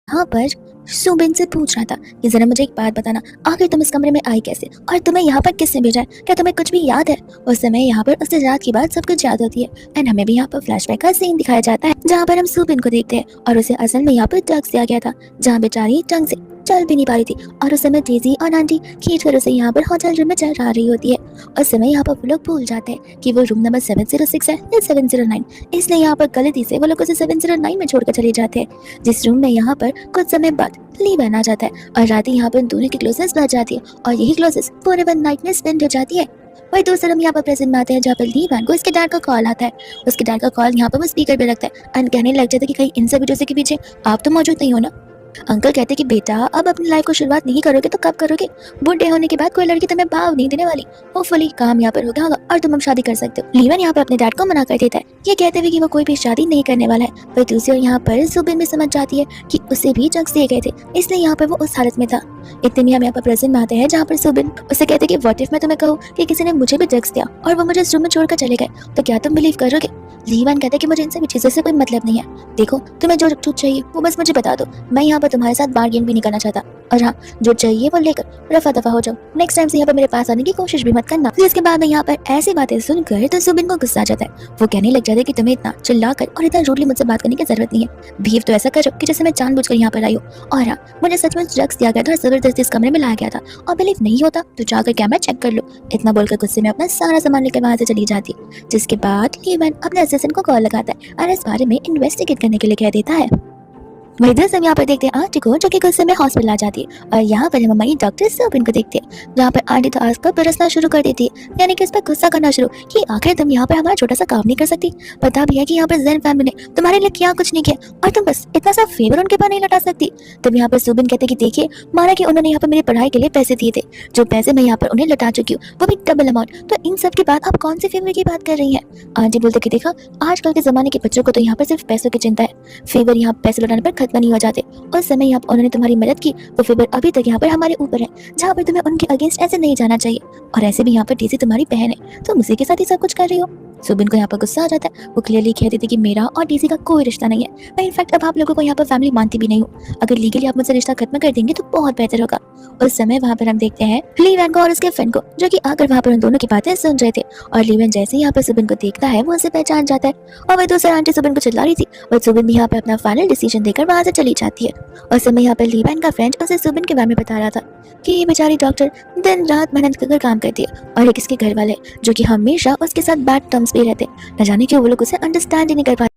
यहाँ पर सुबिन से पूछ रहा था कि जरा मुझे एक बात बताना, आखिर तुम इस कमरे में आई कैसे और तुम्हें यहाँ पर किसने भेजा है? क्या तुम्हें कुछ भी याद है? उस समय यहाँ पर उससे रात की बात सब कुछ याद होती है एंड हमें भी यहाँ पर फ्लैशबैक का सीन दिखाया जाता है जहाँ पर हम सुबिन को देखते हैं और उसे असल में यहाँ पर ड्रग्स दिया गया था, जहाँ बेचारी ढंग से चल भी नहीं पा रही थी और उस समय डेजी और आंटी खींच कर उसे यहाँ पर होटल रूम में चढ़ा रही होती है। उस समय यहाँ पर वो लोग भूल जाते हैं कि वो रूम नंबर 706 है या 709, इसलिए यहाँ पर गलती से वो लोग उसे 709 में छोड़कर चले जाते हैं, जिस रूम में यहाँ पर कुछ समय बाद ली बन आ जाता है और रात ही यहाँ पर दोनों की क्लोजेस बढ़ जाती है और यही क्लोजेस पूरे वन नाइट में स्पेंड हो जाती है। वही दूसरा हम यहाँ पर प्रेजेंट में आते हैं जहाँ पर ली वैन को इसके डैड का कॉल आता है। उसके डैड का कॉल यहाँ पर वो स्पीकर पे रखता है एंड कहने लग जाता है कि कहीं इन सब वीडियो के पीछे आप तो मौजूद नहीं हो ना। अंकल कहते कि बेटा अब अपनी लाइफ को शुरुआत नहीं करोगे तो कब करोगे? बूढ़े होने के बाद कोई लड़की तुम्हें भाव नहीं देने वाली। होपफुली काम यहाँ पर हो गया होगा और तुम अब शादी कर सकते हो। लीवन यहाँ पर अपने डैड को मना कर देता है, ये कहते हुए कि वो कोई भी शादी नहीं करने वाला है। पर दूसरी ओर यहाँ पर सुबिन भी समझ जाती है कि उसे भी ड्रग्स दिए गए थे, इसलिए यहाँ पर वो उस हालत में था। इतने में हम यहाँ पर प्रेजेंट में आते हैं जहाँ पर सुबिन उसे कहते कि व्हाट इफ मैं तुम्हें कहूँ कि किसी ने मुझे भी ड्रग्स दिया और वो मुझे इस रूम में छोड़कर चले गए, तो क्या तुम बिलीव करोगे? लीवन कहता है कि मुझे इन सभी चीजों से कोई मतलब नहीं है, देखो तुम्हें जो कुछ चाहिए वो बस मुझे बता दो, मैं यहाँ पर तुम्हारे साथ बार्गेन भी नहीं करना चाहता, और हाँ जो चाहिए वो लेकर रफा दफा हो जाओ, नेक्स्ट टाइम से यहाँ पर मेरे पास आने की कोशिश भी मत करना। इसके बाद में यहाँ पर ऐसी बातें सुनकर तो सुबिन को गुस्सा आ जाता है। वो कहने लग जाता है कि तुम्हें इतना चिल्लाकर और इतना रूडली मुझसे बात करने की जरूरत नहीं है, बिहेव तो ऐसा करो कि जैसे मैं जानबूझकर यहाँ पर आई हूँ, और हाँ मुझे सच में ड्रग्स दिया गया था और जबरदस्ती इस कमरे में लाया गया था, और बिलीव नहीं होता तो जाकर कैमरा चेक कर लो। इतना बोलकर गुस्से में अपना सारा सामान लेकर वहां से चली जाती है, जिसके बाद लीवन अपने असिस्टेंट को कॉल लगाता है और इस बारे में इन्वेस्टिगेट करने के लिए कह देता है। वही दूसरे हम यहाँ पर देखते हैं आंटी को जो कि गुस्से में हॉस्पिटल आ जाती है, और यहाँ पर हम हमारी डॉक्टर सुबिन को देखते हैं जहाँ पर आंटी तो आस पर बरसना शुरू कर देती है, यानी कि इस पर गुस्सा करना शुरू कि आखिर तुम यहाँ पर हमारा छोटा सा काम नहीं कर सकती, पता भी है कि यहाँ पर जैन फैमिली ने तुम्हारे लिए क्या कुछ नहीं किया और तुम बस इतना सा फेवर उनके पास नहीं लौटा सकती। तब यहाँ पर सुबिन कहते कि देखिए माना कि उन्होंने यहाँ पर मेरी पढ़ाई के लिए पैसे दिए थे, जो पैसे मैं यहाँ पर उन्हें लौटा चुकी हूँ वो भी डबल अमाउंट, तो इन सब के बाद आप कौन सी फेवर की बात कर रही है? आंटी बोलते कि देखा आजकल के जमाने के बच्चों को तो यहाँ पर सिर्फ पैसों की चिंता है, फेवर यहाँ पैसे लौटाने पर खत्म नहीं हो जाते। उस समय यहाँ उन्होंने तुम्हारी मदद की, वो फेवर अभी तक यहाँ पर हमारे ऊपर है, जहाँ पर तुम्हें उनके अगेंस्ट ऐसे नहीं जाना चाहिए, और ऐसे भी यहाँ पर डेजी तुम्हारी बहन है, तुम उसी के साथ ही सब कुछ कर रही हो। सुबिन को यहाँ पर गुस्सा आ जाता है, वो क्लियरली कहती थी कि मेरा और डेजी का कोई रिश्ता नहीं है, मैं इनफैक्ट अब आप लोगों को यहाँ पर फैमिली मानती भी नहीं हूँ, अगर लीगली आप मुझसे रिश्ता खत्म कर देंगे तो बहुत बेहतर होगा। उस समय वहाँ पर हम देखते हैं लीवन को और उसके फ्रेंड को जो कि आकर वहाँ पर उन दोनों की बातें सुन रहे थे, और लीवन जैसे यहाँ पर सुबिन को देखता है वो उसे पहचान जाता है, और वह दूसरी आंटी सुबिन को चिल्ला रही थी, और सुबिन भी यहाँ पर अपना फाइनल डिसीजन देकर वहाँ से चली जाती है। उस समय यहाँ पर लीवन का फ्रेंड उसे सुबिन के बारे में बता रहा था कि ये बेचारी डॉक्टर दिन रात मेहनत कर काम करती है, और एक इसके घर वाले जो कि हमेशा उसके साथ बैड टर्म्स पे रहते, न जाने क्यों वो लोग उसे अंडरस्टैंड ही नहीं कर पाते।